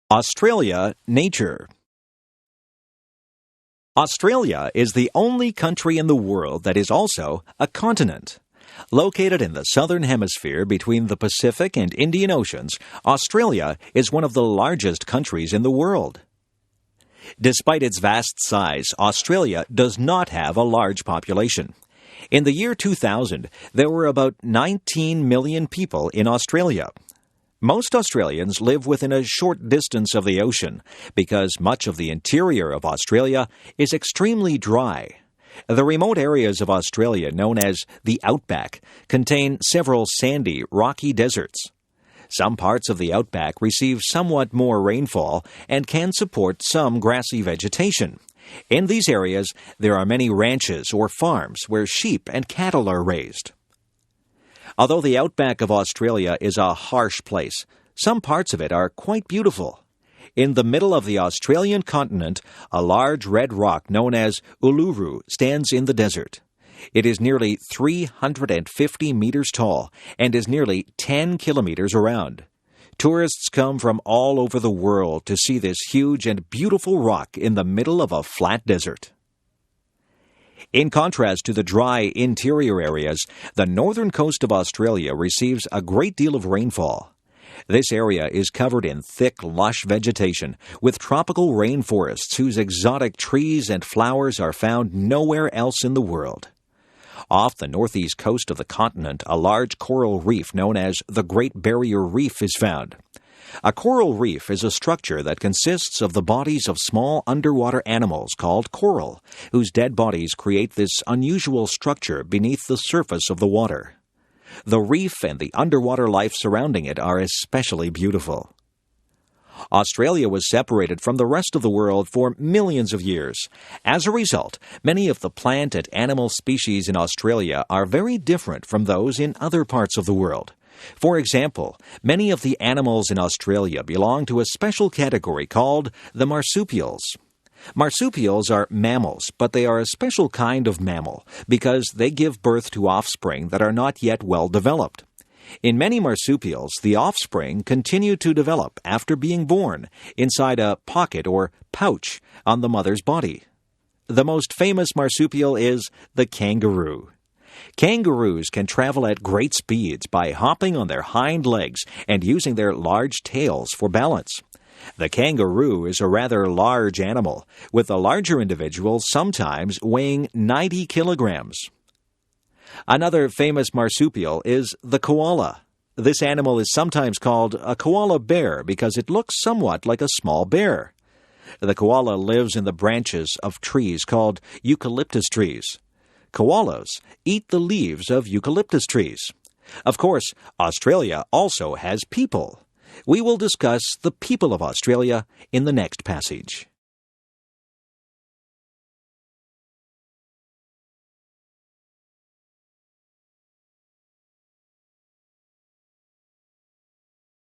Australia, nature. Australia is the only country in the world that is also a continent. Located in the southern hemisphere between the Pacific and Indian Oceans, Australia is one of the largest countries in the world. Despite its vast size, Australia does not have a large population. In the year 2000, there were about 19 million people in Australia. Most Australians live within a short distance of the ocean because much of the interior of Australia is extremely dry. The remote areas of Australia, known as the outback, contain several sandy, rocky deserts. Some parts of the outback receive somewhat more rainfall and can support some grassy vegetation. In these areas, there are many ranches or farms where sheep and cattle are raised. Although the outback of Australia is a harsh place, some parts of it are quite beautiful. In the middle of the Australian continent, a large red rock known as Uluru stands in the desert. It is nearly 350 meters tall and is nearly 10 kilometers around. Tourists come from all over the world to see this huge and beautiful rock in the middle of a flat desert. In contrast to the dry interior areas, the northern coast of Australia receives a great deal of rainfall. This area is covered in thick, lush vegetation, with tropical rainforests whose exotic trees and flowers are found nowhere else in the world. Off the northeast coast of the continent, a large coral reef known as the Great Barrier Reef is found. A coral reef is a structure that consists of the bodies of small underwater animals called coral, whose dead bodies create this unusual structure beneath the surface of the water. The reef and the underwater life surrounding it are especially beautiful. Australia was separated from the rest of the world for millions of years. As a result, many of the plant and animal species in Australia are very different from those in other parts of the world. For example, many of the animals in Australia belong to a special category called the Marsupials. Marsupials are mammals, but they are a special kind of mammal because they give birth to offspring that are not yet well developed. In many marsupials, the offspring continue to develop after being born inside a pocket or pouch on the mother's body. The most famous marsupial is the kangaroo. Kangaroos can travel at great speeds by hopping on their hind legs and using their large tails for balance. The kangaroo is a rather large animal, with the larger individual sometimes weighing 90 kilograms. Another famous marsupial is the koala. This animal is sometimes called a koala bear because it looks somewhat like a small bear. The koala lives in the branches of trees called eucalyptus trees. Koalas eat the leaves of eucalyptus trees. Of course, Australia also has people. We will discuss the people of Australia in the next passage.